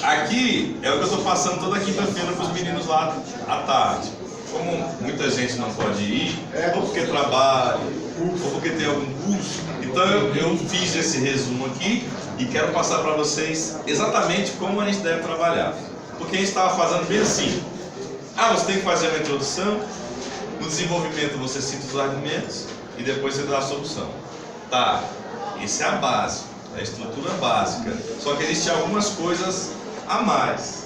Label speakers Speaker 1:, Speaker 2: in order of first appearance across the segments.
Speaker 1: aqui é o que eu estou passando toda quinta-feira para os meninos lá à tarde. Como muita gente não pode ir, ou porque trabalha, ou porque tem algum curso, então eu fiz esse resumo aqui e quero passar para vocês exatamente como a gente deve trabalhar. Porque a gente estava fazendo bem assim. Você tem que fazer uma introdução, no desenvolvimento você cita os argumentos e depois você dá a solução. Tá, essa é a base, é a estrutura básica. Só que existem algumas coisas a mais.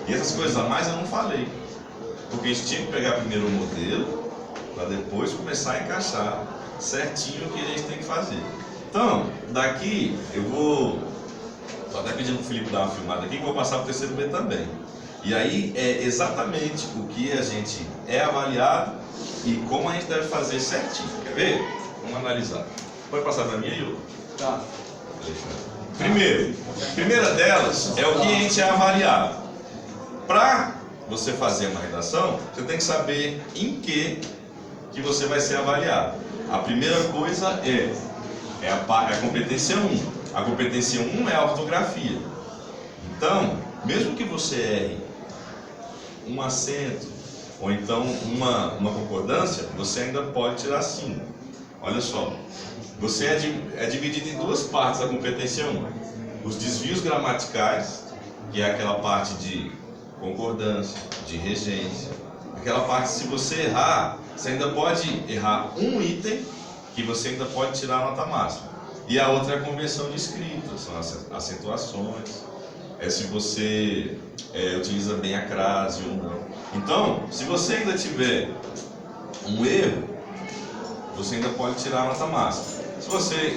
Speaker 1: E essas coisas a mais eu não falei. Porque a gente tinha que pegar primeiro o modelo, para depois começar a encaixar certinho o que a gente tem que fazer. Então, daqui eu vou... Estou até pedindo para o Felipe dar uma filmada aqui, que eu vou passar para o terceiro B também. E aí é exatamente o que a gente é avaliado e como a gente deve fazer certinho. Quer ver? Vamos analisar. Pode passar para mim aí, Hugo?
Speaker 2: Tá.
Speaker 1: Primeira delas é o que a gente é avaliado. Para você fazer uma redação, você tem que saber em que você vai ser avaliado. A primeira coisa é a competência 1. A competência 1 é a ortografia. Então, mesmo que você erre um acento ou então uma concordância, você ainda pode tirar 5. Olha só, você é dividido em duas partes a competência 1. Os desvios gramaticais, que é aquela parte de concordância, de regência. Aquela parte, se você errar, você ainda pode errar um item que você ainda pode tirar a nota máxima. E a outra é a convenção de escrita, são as acentuações. É se você utiliza bem a crase ou não. Então, se você ainda tiver um erro, você ainda pode tirar a nota máxima.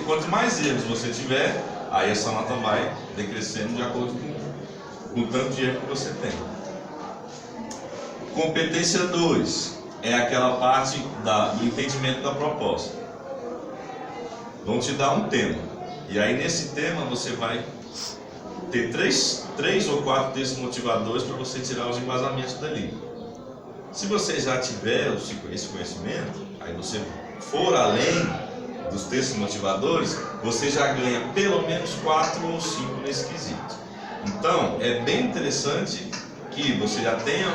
Speaker 1: Quanto mais erros você tiver, aí essa nota vai decrescendo de acordo com o tanto de erro que você tem. Competência 2 é aquela parte do entendimento da proposta. Vão te dar um tema, e aí nesse tema você vai ter três ou quatro textos motivadores para você tirar os embasamentos dali. Se você já tiver esse conhecimento, aí você for além dos textos motivadores, você já ganha pelo menos 4 ou 5 nesse quesito. Então, é bem interessante que você já tenha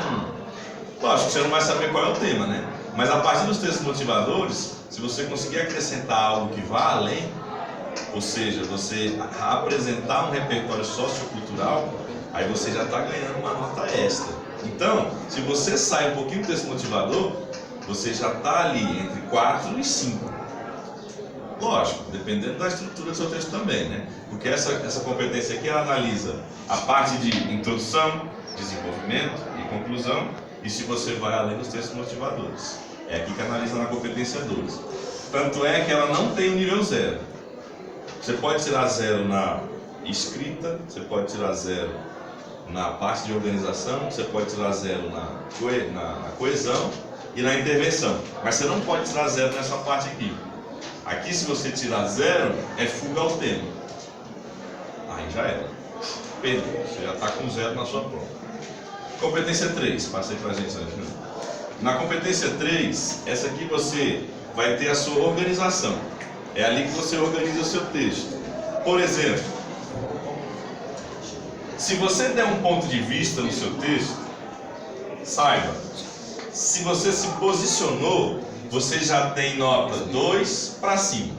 Speaker 1: Lógico que você não vai saber qual é o tema, né? Mas a partir dos textos motivadores, se você conseguir acrescentar algo que vá além, ou seja, você apresentar um repertório sociocultural, aí você já está ganhando uma nota extra. Então, se você sai um pouquinho do texto motivador, você já está ali entre 4 e 5. Lógico, dependendo da estrutura do seu texto também, né? Porque essa competência aqui, ela analisa a parte de introdução, desenvolvimento e conclusão, e se você vai além dos textos motivadores. É aqui que analisa na competência 2. Tanto é que ela não tem o nível 0. Você pode tirar 0 na escrita, você pode tirar 0 na parte de organização, você pode tirar 0 na coesão e na intervenção. Mas você não pode tirar 0 nessa parte aqui. Aqui, se você tirar 0, é fuga ao tema. Aí já era. Perdeu. Você já está com 0 na sua prova. Competência 3. Passei para a gente antes, né? Na competência 3, essa aqui você vai ter a sua organização. É ali que você organiza o seu texto. Por exemplo, se você der um ponto de vista no seu texto, saiba, se você se posicionou, você já tem nota 2 para cima.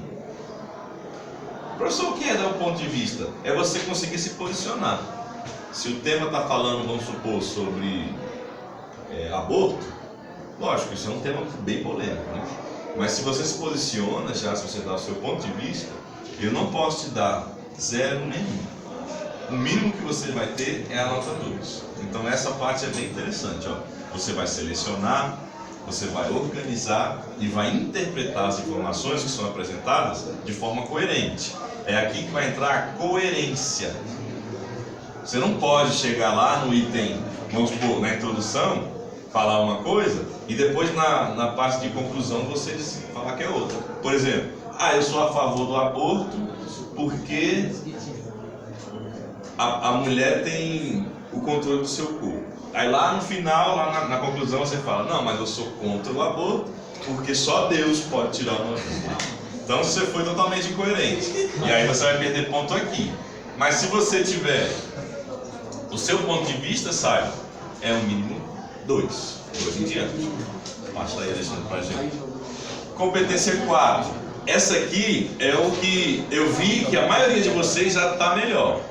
Speaker 1: Professor, o que é dar um ponto de vista? É você conseguir se posicionar. Se o tema está falando, vamos supor, sobre aborto, lógico, isso é um tema bem polêmico, né? Mas se você se posiciona, já se você dá o seu ponto de vista, eu não posso te dar 0 nenhum. O mínimo que você vai ter é a nota 2. Então essa parte é bem interessante, ó. Você vai selecionar, você vai organizar e vai interpretar as informações que são apresentadas de forma coerente. É aqui que vai entrar a coerência. Você não pode chegar lá no item, vamos supor, na introdução, falar uma coisa e depois na parte de conclusão você falar que é outra. Por exemplo, eu sou a favor do aborto porque a mulher tem o controle do seu corpo. Aí lá no final, lá na conclusão você fala, não, mas eu sou contra o aborto porque só Deus pode tirar o meu filho. Então você foi totalmente incoerente. E aí você vai perder ponto aqui. Mas se você tiver O seu ponto de vista, saiba, é um mínimo 2 em diante. Basta aí, Alexandre, pra gente. Competência 4. Essa aqui é o que eu vi que a maioria de vocês já está melhor.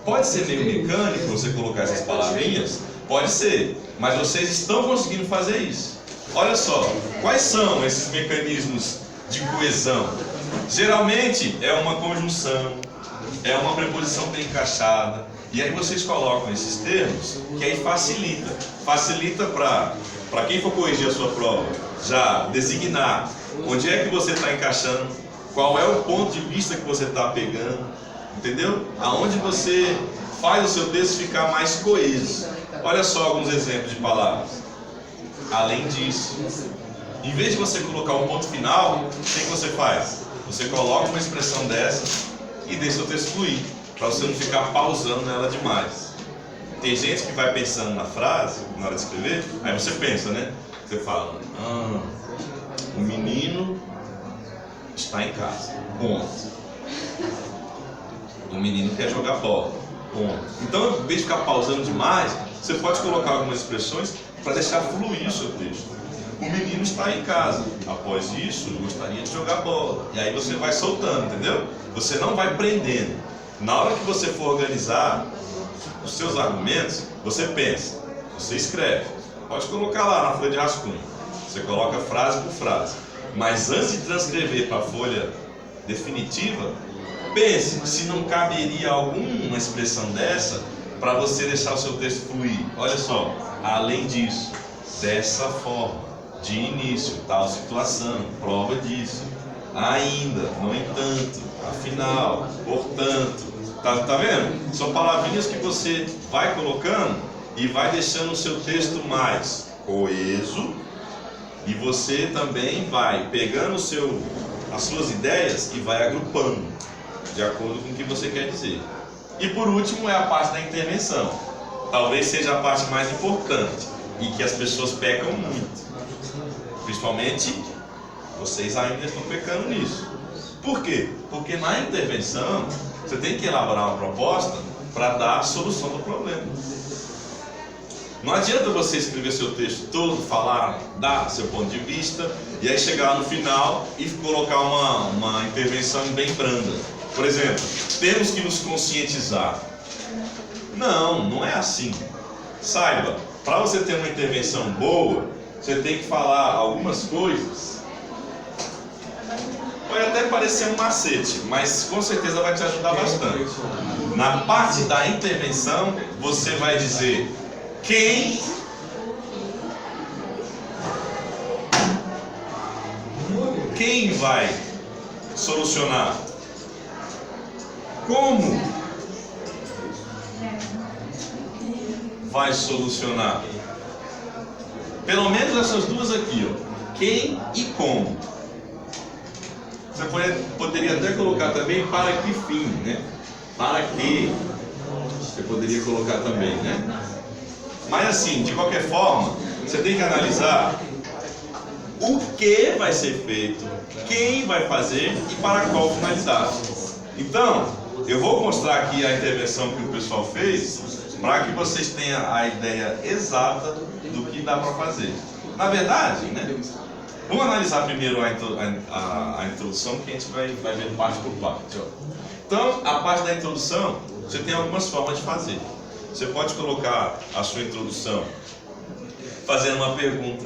Speaker 1: Pode ser meio mecânico você colocar essas palavrinhas? Pode ser, mas vocês estão conseguindo fazer isso. Olha só, quais são esses mecanismos de coesão? Geralmente é uma conjunção, é uma preposição bem encaixada, e aí vocês colocam esses termos, que aí facilita. Facilita para quem for corrigir a sua prova, já designar onde é que você está encaixando, qual é o ponto de vista que você está pegando, entendeu? Aonde você faz o seu texto ficar mais coeso. Olha só alguns exemplos de palavras. Além disso, em vez de você colocar um ponto final, o que você faz? Você coloca uma expressão dessa e deixa o texto fluir, para você não ficar pausando nela demais. Tem gente que vai pensando na frase, na hora de escrever, aí você pensa, né? Você fala, o menino está em casa, ponto. O menino quer jogar bola, ponto. Então, em vez de ficar pausando demais, você pode colocar algumas expressões para deixar fluir o seu texto. O menino está em casa, após isso, gostaria de jogar bola. E aí você vai soltando, entendeu? Você não vai prendendo. Na hora que você for organizar os seus argumentos, você pensa, você escreve. Pode colocar lá na folha de rascunho. Você coloca frase por frase. Mas antes de transcrever para a folha definitiva, pense se não caberia alguma expressão dessa para você deixar o seu texto fluir. Olha só, além disso, dessa forma, de início, tal situação, prova disso. Ainda, no entanto, afinal, portanto, tá vendo? São palavrinhas que você vai colocando e vai deixando o seu texto mais coeso, e você também vai pegando as suas ideias e vai agrupando de acordo com o que você quer dizer. E por último é a parte da intervenção. Talvez seja a parte mais importante e que as pessoas pecam muito. Principalmente vocês ainda estão pecando nisso. Por quê? Porque na intervenção você tem que elaborar uma proposta para dar a solução do problema. Não adianta você escrever seu texto todo, falar, dar seu ponto de vista e aí chegar lá no final e colocar uma intervenção bem branda. Por exemplo, temos que nos conscientizar. Não é assim. Saiba, para você ter uma intervenção boa, você tem que falar algumas coisas. Pode até parecer um macete, mas com certeza vai te ajudar bastante. Na parte da intervenção, você vai dizer quem vai solucionar, como vai solucionar. Pelo menos essas duas aqui, ó. Quem e como. Você poderia até colocar também para que fim, né? Para que. Você poderia colocar também, né? Mas assim, de qualquer forma, você tem que analisar o que vai ser feito, quem vai fazer e para qual finalidade. Então, eu vou mostrar aqui a intervenção que o pessoal fez para que vocês tenham a ideia exata do que dá para fazer. Na verdade, né? Vamos analisar primeiro a introdução, que a gente vai ver parte por parte. Ó. Então, a parte da introdução, você tem algumas formas de fazer. Você pode colocar a sua introdução fazendo uma pergunta.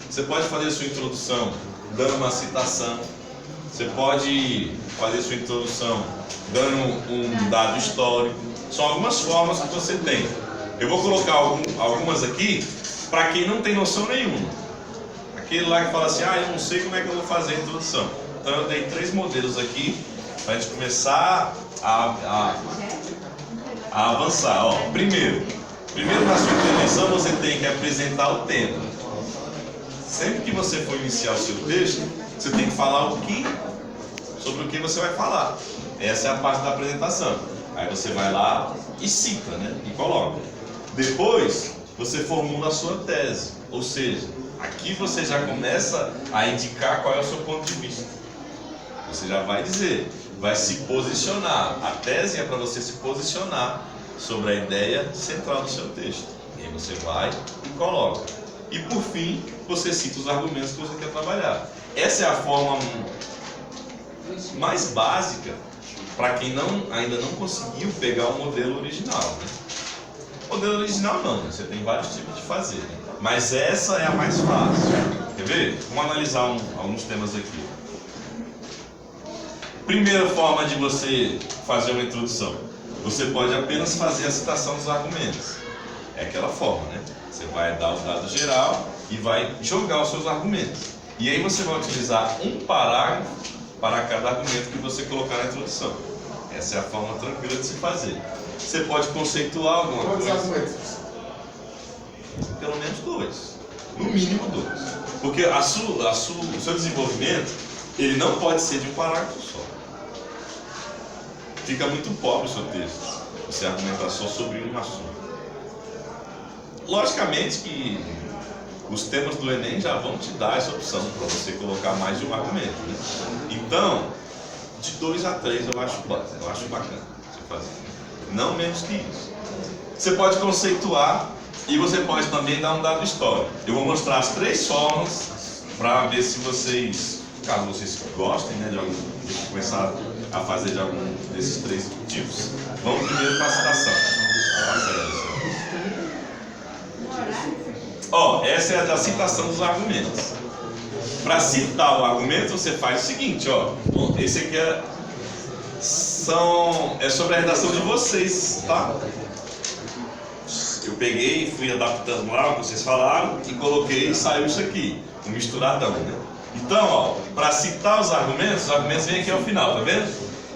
Speaker 1: Você pode fazer a sua introdução dando uma citação. Você pode fazer a sua introdução dando um dado histórico. São algumas formas que você tem. Eu vou colocar algumas aqui para quem não tem noção nenhuma. Aquele lá que fala assim, eu não sei como é que eu vou fazer a introdução. Então eu dei 3 modelos aqui para a gente começar a avançar. Ó, primeiro na sua intervenção você tem que apresentar o tema. Sempre que você for iniciar o seu texto, você tem que falar sobre o que você vai falar. Essa é a parte da apresentação. Aí você vai lá e cita, né? E coloca. Depois você formula a sua tese. Ou seja, aqui você já começa a indicar qual é o seu ponto de vista. Você já vai dizer, vai se posicionar. A tese é para você se posicionar sobre a ideia central do seu texto. E aí você vai e coloca. E por fim, você cita os argumentos que você quer trabalhar. Essa é a forma mais básica para quem ainda não conseguiu pegar o modelo original, né? O modelo original não, né? Você tem vários tipos de fazer, né? Mas essa é a mais fácil. Quer ver? Vamos analisar alguns temas aqui. Primeira forma de você fazer uma introdução. Você pode apenas fazer a citação dos argumentos. É aquela forma, né? Você vai dar o dado geral e vai jogar os seus argumentos. E aí você vai utilizar um parágrafo para cada argumento que você colocar na introdução. Essa é a forma tranquila de se fazer. Você pode conceituar alguma coisa.
Speaker 2: Quantos argumentos?
Speaker 1: Pelo menos 2. No mínimo 2. Porque o seu desenvolvimento, ele não pode ser de um parágrafo só. Fica muito pobre o seu texto. Você argumentar só sobre um assunto. Logicamente que os temas do Enem já vão te dar essa opção para você colocar mais de um argumento, né? Então, de 2 a 3 eu acho bacana você fazer. Não menos que isso. Você pode conceituar e você pode também dar um dado histórico. Eu vou mostrar as 3 formas para ver se vocês, caso vocês gostem, né, de começar a fazer de algum desses 3 tipos. Vamos primeiro para a citação. Essa é a da citação dos argumentos. Para citar o argumento, você faz o seguinte, esse aqui é sobre a redação de vocês, tá? Eu peguei e fui adaptando lá o que vocês falaram e coloquei e saiu isso aqui, um misturadão, né? Então, para citar os argumentos vêm aqui ao final, tá vendo?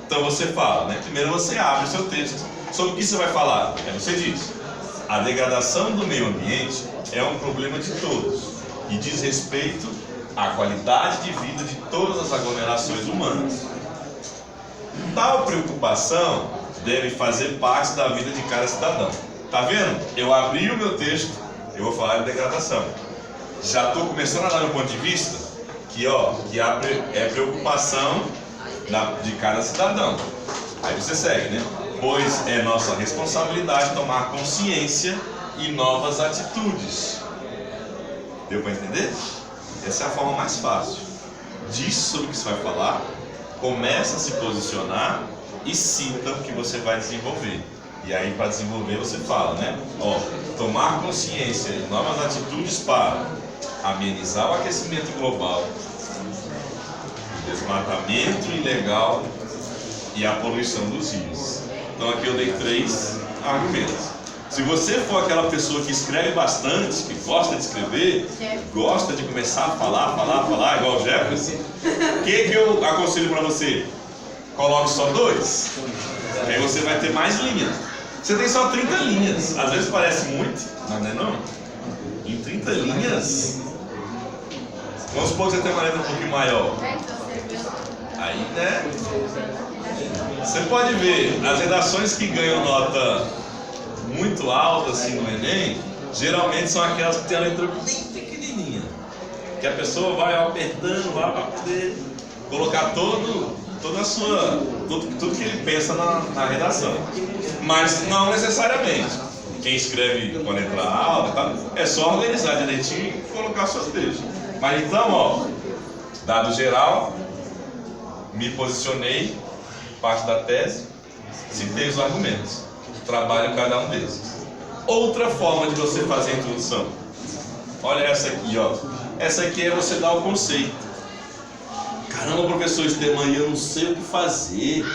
Speaker 1: Então você fala, né? Primeiro você abre o seu texto. Sobre o que você vai falar? Você diz: a degradação do meio ambiente é um problema de todos e diz respeito à qualidade de vida de todas as aglomerações humanas. Tal preocupação deve fazer parte da vida de cada cidadão. Tá vendo? Eu abri o meu texto, eu vou falar de degradação. Já estou começando a dar meu ponto de vista que é preocupação de cada cidadão. Aí você segue, né? Pois é nossa responsabilidade tomar consciência e novas atitudes. Deu para entender? Essa é a forma mais fácil. Diz sobre o que você vai falar, começa a se posicionar e cita o que você vai desenvolver. E aí, para desenvolver, você fala, né? Tomar consciência e novas atitudes para amenizar o aquecimento global, o desmatamento ilegal e a poluição dos rios. Então aqui eu dei 3 argumentos. Se você for aquela pessoa que escreve bastante, que gosta de escrever, gosta de começar a falar, igual o Jefferson, o que eu aconselho para você? Coloque só 2. Aí você vai ter mais linhas. Você tem só 30 linhas. Às vezes parece muito, mas não é não. Em 30 linhas, vamos supor que você tem uma letra um pouquinho maior. Aí, né? Você pode ver, as redações que ganham nota muito alta assim no Enem, geralmente são aquelas que tem a letra bem pequenininha, que a pessoa vai apertando lá para poder colocar tudo que ele pensa na redação. Mas não necessariamente. Quem escreve com a letra alta, tá? É só organizar direitinho e colocar seus textos. Mas então, dado geral, me posicionei, parte da tese, citei os argumentos, trabalho cada um desses. Outra forma de você fazer a introdução, olha essa aqui, essa aqui é você dar o conceito. Caramba, professor, isso de manhã eu não sei o que fazer.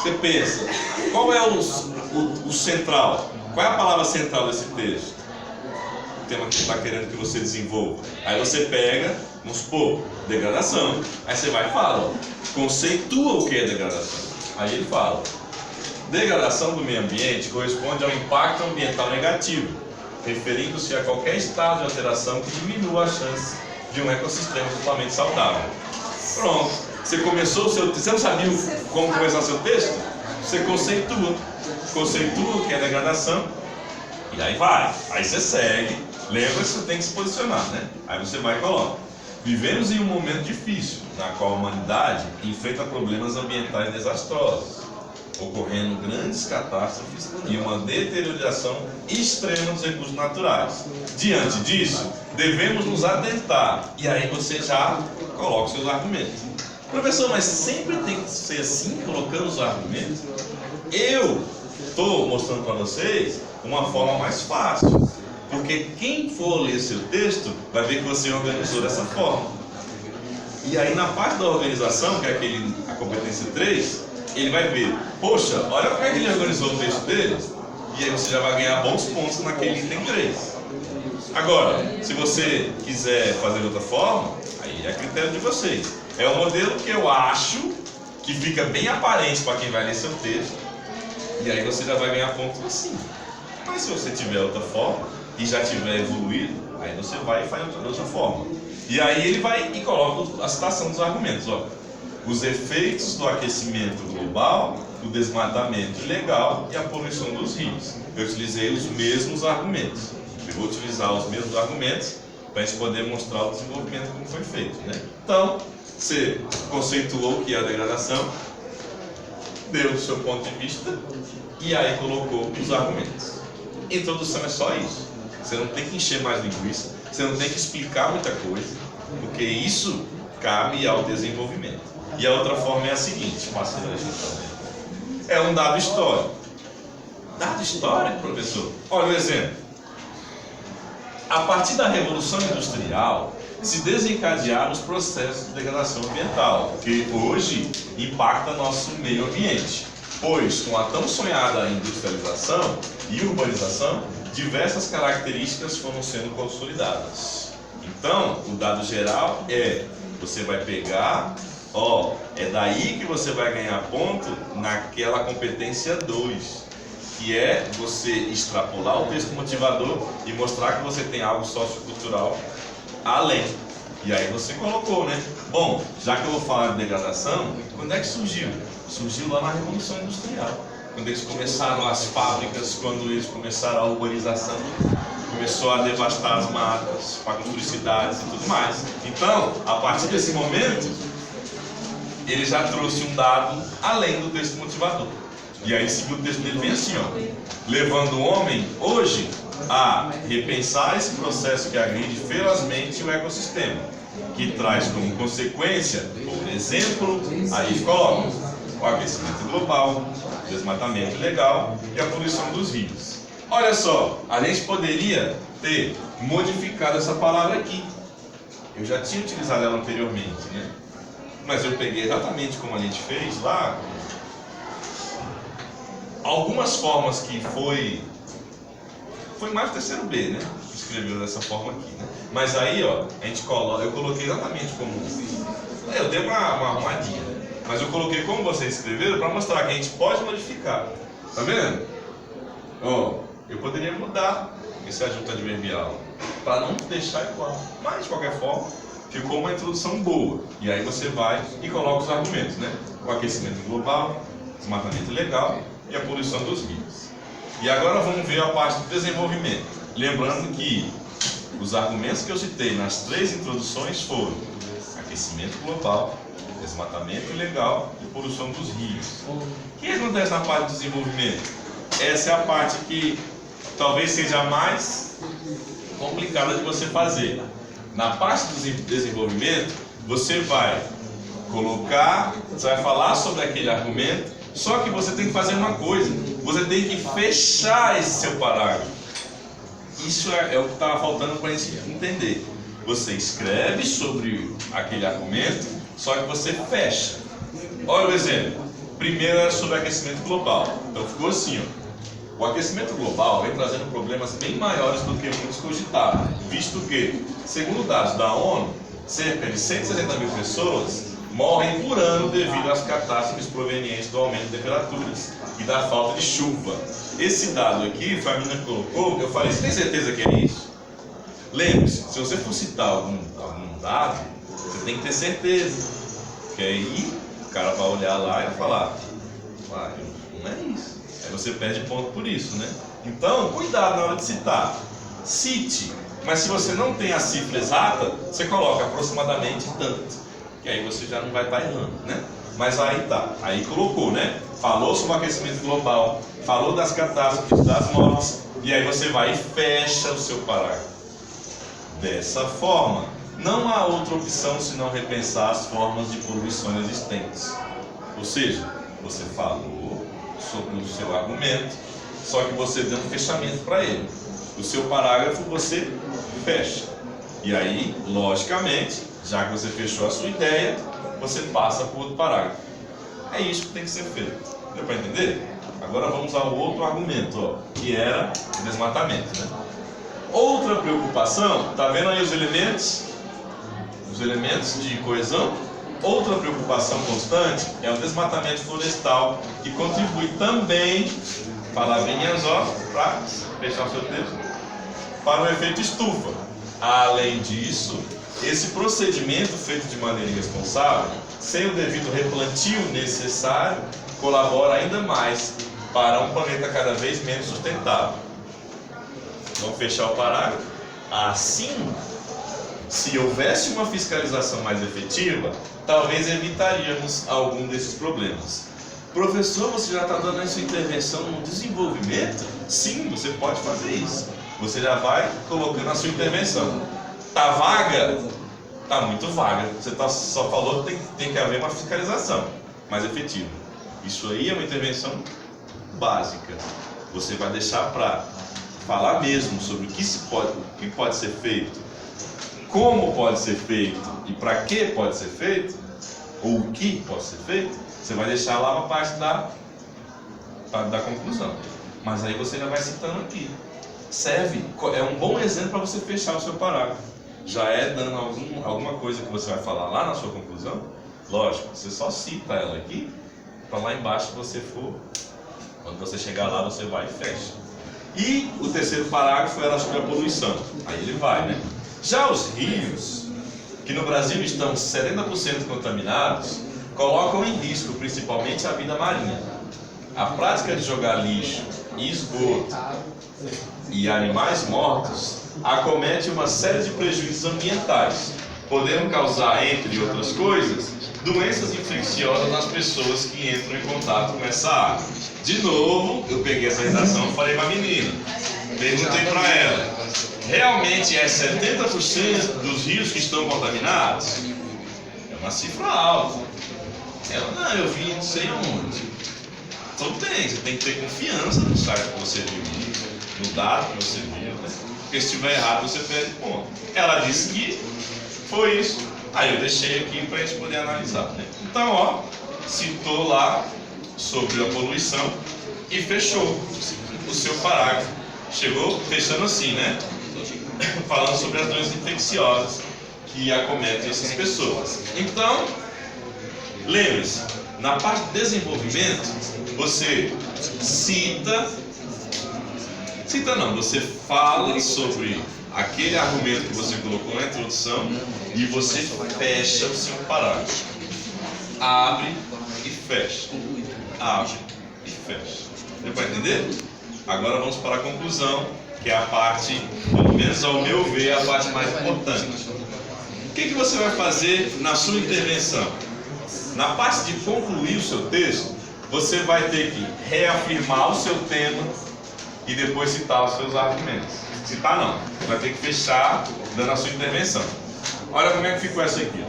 Speaker 1: Você pensa, qual é o central? Qual é a palavra central desse texto? O tema que está querendo que você desenvolva. Aí você pega, vamos supor, degradação. Aí você vai e fala, conceitua o que é degradação. Aí ele fala, degradação do meio ambiente corresponde ao impacto ambiental negativo, referindo-se a qualquer estado de alteração que diminua a chance de um ecossistema totalmente saudável. Pronto, você começou o seu texto, você não sabia como começar o seu texto? Você conceitua o que é degradação, e aí vai, aí você segue, lembra que você tem que se posicionar, né? Aí você vai e coloca. Vivemos em um momento difícil, na qual a humanidade enfrenta problemas ambientais desastrosos. ocorrendo grandes catástrofes e uma deterioração extrema dos recursos naturais. Diante disso, devemos nos atentar. E aí você já coloca os seus argumentos. Professor, mas sempre tem que ser assim, colocando os argumentos? Eu estou mostrando para vocês uma forma mais fácil. Porque quem for ler seu texto vai ver que você organizou dessa forma. E aí na parte da organização, que é a competência 3, ele vai ver, poxa, olha como é que ele organizou o texto dele. E aí você já vai ganhar bons pontos naquele item 3. Agora, se você quiser fazer de outra forma, aí é critério de vocês. É o modelo que eu acho que fica bem aparente para quem vai ler seu texto. E aí você já vai ganhar pontos assim. Mas se você tiver outra forma e já tiver evoluído, aí você vai e faz de outra forma. E aí ele vai e coloca a citação dos argumentos. Ó. Os efeitos do aquecimento global, o desmatamento ilegal e a poluição dos rios. Eu utilizei os mesmos argumentos. Eu vou utilizar os mesmos argumentos para a gente poder mostrar o desenvolvimento como foi feito, né? Então, você conceituou o que é a degradação, deu o seu ponto de vista e aí colocou os argumentos. Introdução é só isso. Você não tem que encher mais linguiça, você não tem que explicar muita coisa, porque isso cabe ao desenvolvimento. E a outra forma é a seguinte, é um dado histórico. Dado histórico, professor? Olha o exemplo. A partir da Revolução Industrial, se desencadearam os processos de degradação ambiental, que hoje impacta nosso meio ambiente, pois com a tão sonhada industrialização e urbanização, diversas características foram sendo consolidadas. Então, o dado geral você vai pegar, é daí que você vai ganhar ponto naquela competência 2, que é você extrapolar o texto motivador e mostrar que você tem algo sociocultural além. E aí você colocou, né? Bom, já que eu vou falar de degradação, quando é que surgiu? Surgiu lá na Revolução Industrial. Quando eles começaram as fábricas, quando eles começaram a urbanização, começou a devastar as matas, para construir cidades e tudo mais. Então, a partir desse momento, ele já trouxe um dado além do texto motivador. E aí, segundo o texto dele, vem assim, levando o homem, hoje, a repensar esse processo que agride ferozmente o ecossistema, que traz como consequência, por exemplo, aí coloca o aquecimento global, o desmatamento ilegal e a poluição dos rios. Olha só, a gente poderia ter modificado essa palavra aqui. Eu já tinha utilizado ela anteriormente, né? Mas eu peguei exatamente como a gente fez lá. Algumas formas que foi mais o terceiro B, né? Que escreveu dessa forma aqui, né? Mas aí, eu coloquei exatamente como... Eu dei uma arrumadinha, né? Mas eu coloquei como vocês escreveram para mostrar que a gente pode modificar. Tá vendo? Eu poderia mudar esse adjunto adverbial para não deixar igual. Mas, de qualquer forma, ficou uma introdução boa. E aí você vai e coloca os argumentos, né? O aquecimento global, desmatamento ilegal e a poluição dos rios. E agora vamos ver a parte do desenvolvimento. Lembrando que os argumentos que eu citei nas 3 introduções foram aquecimento global, desmatamento ilegal e poluição dos rios. O que acontece na parte do desenvolvimento? Essa é a parte que talvez seja a mais complicada de você fazer. Na parte do desenvolvimento, você vai falar sobre aquele argumento, só que você tem que fazer uma coisa, você tem que fechar esse seu parágrafo. Isso é o que estava faltando para a gente entender. Você escreve sobre aquele argumento, só que você fecha. Olha o exemplo. Primeiro era sobre aquecimento global. Então ficou assim, O aquecimento global vem trazendo problemas bem maiores do que muitos cogitaram, visto que, segundo dados da ONU, cerca de 160 mil pessoas morrem por ano devido às catástrofes provenientes do aumento de temperaturas e da falta de chuva. Esse dado aqui, foi a menina que colocou, eu falei, você tem certeza que é isso? Lembre-se, se você for citar algum dado, você tem que ter certeza. Que aí o cara vai olhar lá e vai falar, não é isso. Aí você perde ponto por isso, né? Então, cuidado na hora de citar. Cite, mas se você não tem a cifra exata, você coloca aproximadamente tanto. Que aí você já não vai estar errando, né? Mas aí tá, aí colocou, né? falou sobre o aquecimento global, falou das catástrofes, das mortes, e aí você vai e fecha o seu parágrafo. Dessa forma, não há outra opção senão repensar as formas de poluição existentes. Ou seja, você falou sobre o seu argumento, só que você deu um fechamento para ele. O seu parágrafo você fecha. E aí, logicamente, já que você fechou a sua ideia, você passa para o outro parágrafo. É isso que tem que ser feito. Deu para entender? Agora vamos ao outro argumento, ó, que era o desmatamento, né? Outra preocupação, tá vendo aí os elementos? Os elementos de coesão? Outra preocupação constante é o desmatamento florestal, que contribui também, palavrinhas, ó, para fechar o seu texto, para o efeito estufa. Além disso, esse procedimento feito de maneira irresponsável, sem o devido replantio necessário, colabora ainda mais para um planeta cada vez menos sustentável. Vamos fechar o parágrafo. Assim, se houvesse uma fiscalização mais efetiva, talvez evitaríamos algum desses problemas. Professor, você já está dando a sua intervenção no desenvolvimento? Sim, você pode fazer isso. Você já vai colocando a sua intervenção. Tá vaga? Tá muito vaga. Você só falou que tem que haver uma fiscalização mais efetiva. Isso aí é uma intervenção básica. Você vai deixar para falar mesmo sobre o que pode ser feito, como pode ser feito e para que pode ser feito, ou o que pode ser feito. Você vai deixar lá uma parte da conclusão. Mas aí você já vai citando aqui. Serve, é um bom exemplo para você fechar o seu parágrafo. Já é dando alguma coisa que você vai falar lá na sua conclusão. Lógico, você só cita ela aqui, para lá embaixo você for, quando você chegar lá você vai e fecha. E o terceiro parágrafo era sobre a poluição. Aí ele vai, né? Já os rios, que no Brasil estão 70% contaminados, colocam em risco principalmente a vida marinha. A prática de jogar lixo e esgoto e animais mortos acomete uma série de prejuízos ambientais, podendo causar, entre outras coisas, doenças infecciosas nas pessoas que entram em contato com essa água. De novo, eu peguei essa redação e falei para a menina, perguntei para ela, realmente é 70% dos rios que estão contaminados? É uma cifra alta. Ela, não, eu vi não sei onde. Então você tem que ter confiança no site que você viu, no dado que você viu, né? Porque se estiver errado você perde ponto. Ela disse que foi isso. Aí eu deixei aqui para a gente poder analisar, né? Então, ó, citou lá sobre a poluição e fechou o seu parágrafo. Chegou fechando assim, né? Falando sobre as doenças infecciosas que acometem essas pessoas. Então, lembre-se, na parte de desenvolvimento, você você fala sobre aquele argumento que você colocou na introdução e você fecha o seu parágrafo. Abre e fecha. Abre e fecha. Deu para entender? Agora vamos para a conclusão, que é a parte, pelo menos ao meu ver, a parte mais importante. O que você vai fazer na sua intervenção? Na parte de concluir o seu texto, você vai ter que reafirmar o seu tema e depois citar os seus argumentos. Citar não, você vai ter que fechar dando a sua intervenção. Olha como é que ficou essa aqui.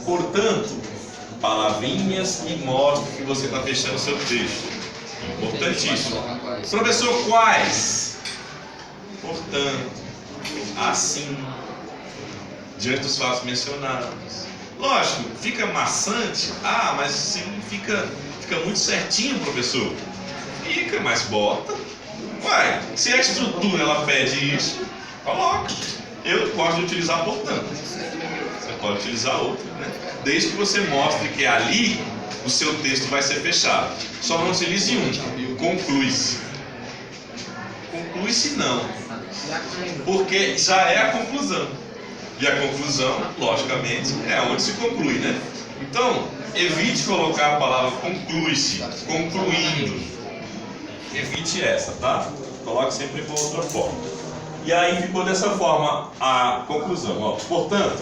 Speaker 1: Portanto, palavrinhas que mostram que você está fechando o seu texto. Importantíssimo. Professor, quais? Portanto, assim, diante dos fatos mencionados. Lógico, fica maçante. Ah, mas assim fica muito certinho, professor. Fica, mas bota. Uai, se a estrutura ela pede isso, coloca. Eu gosto de utilizar portanto. Você pode utilizar outra, né? Desde que você mostre que ali o seu texto vai ser fechado. Só não utilize um. Conclui-se. Conclui-se não. Porque já é a conclusão. E a conclusão, logicamente, é onde se conclui, né? Então, evite colocar a palavra conclui-se, concluindo. Evite essa, tá? Coloque sempre com outra forma. E aí ficou dessa forma a conclusão. Ó. Portanto,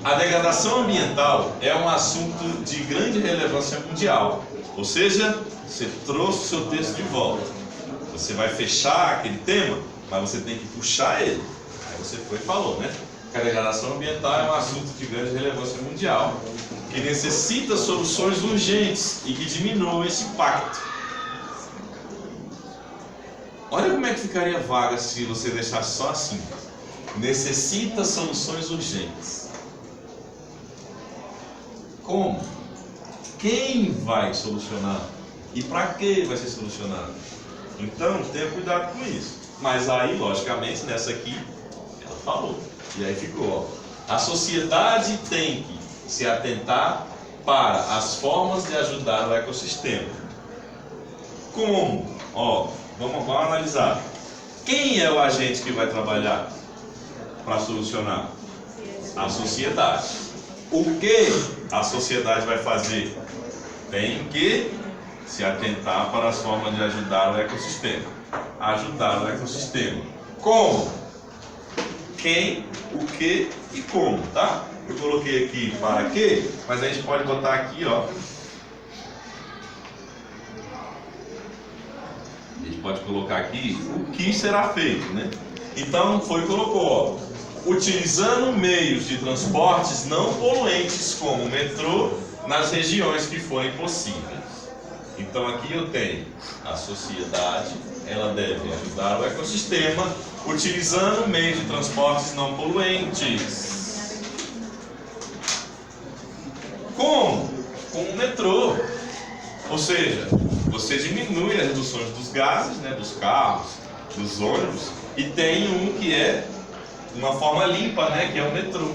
Speaker 1: a degradação ambiental é um assunto de grande relevância mundial Ou seja, você trouxe o seu texto de volta. Você vai fechar aquele tema, mas você tem que puxar ele. Aí você foi e falou, né? Que a degradação ambiental é um assunto de grande relevância mundial, que necessita soluções urgentes e que diminuam esse impacto. Olha como é que ficaria vaga se você deixasse só assim. Necessita soluções urgentes. Como? Quem vai solucionar? E para que vai ser solucionado? Então, tenha cuidado com isso. Mas aí, logicamente, nessa aqui, ela falou. E aí ficou, ó. A sociedade tem que se atentar para as formas de ajudar o ecossistema. Como? Ó, vamos analisar. Quem é o agente que vai trabalhar para solucionar? A sociedade. O que a sociedade vai fazer? Tem que se atentar para as formas de ajudar o ecossistema. Ajudar o ecossistema. Como? Quem, o que e como, tá? Eu coloquei aqui para quê, mas a gente pode botar aqui, ó. A gente pode colocar aqui o que será feito, né? Então, colocou, ó. Utilizando meios de transportes não poluentes como o metrô nas regiões que forem possíveis. Então aqui eu tenho a sociedade, ela deve ajudar o ecossistema utilizando meios de transportes não poluentes. Como? Com o metrô. Ou seja, você diminui as reduções dos gases, né, dos carros, dos ônibus, e tem um que é uma forma limpa, né, que é o metrô,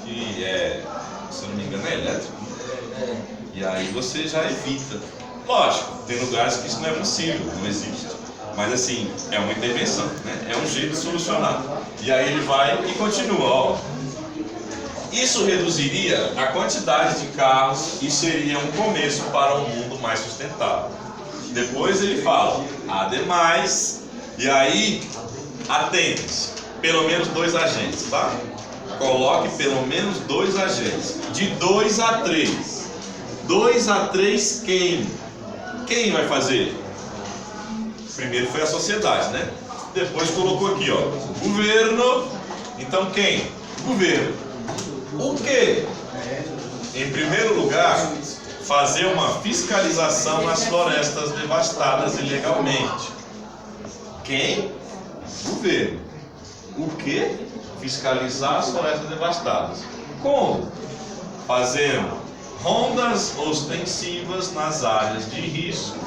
Speaker 1: que é, se eu não me engano, é elétrico. E aí você já evita. Lógico, tem lugares que isso não é possível, não existe. Mas assim, é uma intervenção, né? É um jeito de solucionar. E aí ele vai e continua, ó. Isso reduziria a quantidade de carros e seria um começo para um mundo mais sustentável. Depois ele fala, ademais, e aí, atente-se, pelo menos 2 agentes, tá? Coloque pelo menos 2 agentes, de 2 a 3. 2 a 3 quem? Quem vai fazer? Primeiro foi a sociedade, né? Depois colocou aqui, ó, governo. Então quem? Governo. O quê? Em primeiro lugar, fazer uma fiscalização nas florestas devastadas ilegalmente. Quem? Governo. O quê? Fiscalizar as florestas devastadas. Como? Fazendo rondas ostensivas nas áreas de risco.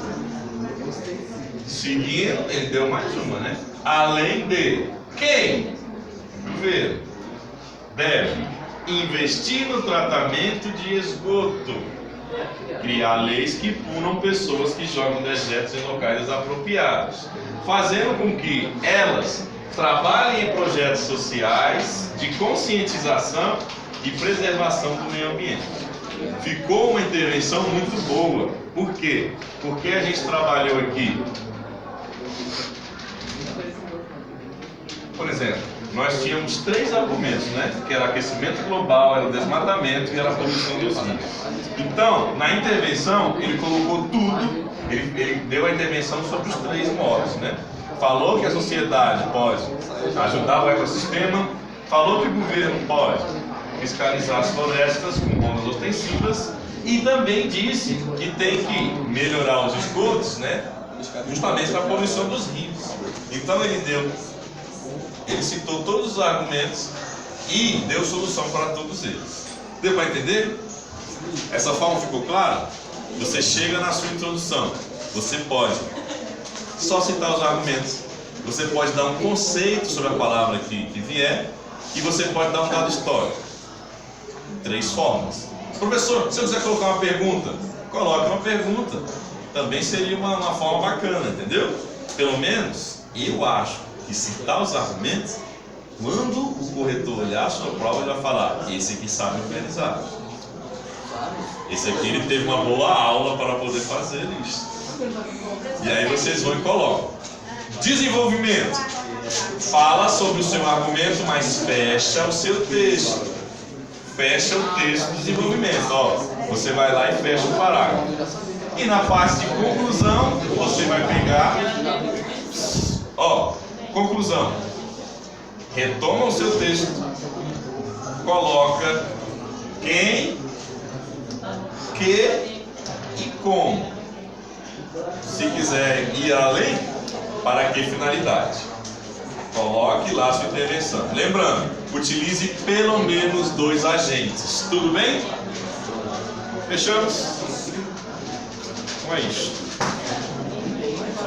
Speaker 1: Seguindo, ele deu mais uma, né? Além de quem? Governo deve investir no tratamento de esgoto, criar leis que punam pessoas que jogam dejetos em locais desapropriados, fazendo com que elas trabalhem em projetos sociais de conscientização e preservação do meio ambiente. Ficou uma intervenção muito boa. Por quê? Porque a gente trabalhou aqui. Por exemplo, nós tínhamos 3 argumentos, né? Que era aquecimento global, era desmatamento e era a poluição dos rios. Então, na intervenção, ele colocou tudo, ele deu a intervenção sobre os 3 modos, né? Falou que a sociedade pode ajudar o ecossistema, falou que o governo pode fiscalizar as florestas com rondas ostensivas e também disse que tem que melhorar os esgotos, né? Justamente para a poluição dos rios. Então ele citou todos os argumentos e deu solução para todos eles. Deu para entender? Essa forma ficou clara? Você chega na sua introdução, você pode só citar os argumentos, você pode dar um conceito sobre a palavra que vier e você pode dar um dado histórico. 3 formas. Professor, se eu quiser colocar uma pergunta, coloque uma pergunta. Também seria uma forma bacana, entendeu? Pelo menos, eu acho que citar os argumentos, quando o corretor olhar a sua prova, ele vai falar, esse aqui sabe organizar. Esse aqui ele teve uma boa aula para poder fazer isso. E aí vocês vão e colocam. Desenvolvimento. Fala sobre o seu argumento, mas fecha o seu texto. Fecha o texto do desenvolvimento. Ó, você vai lá e fecha o parágrafo. E na parte de conclusão, você vai pegar, ó, conclusão. Retoma o seu texto, coloca quem, que e como. Se quiser ir além, para que finalidade? Coloque lá a sua intervenção. Lembrando, utilize pelo menos 2 agentes. Tudo bem? Fechamos? Então é isso.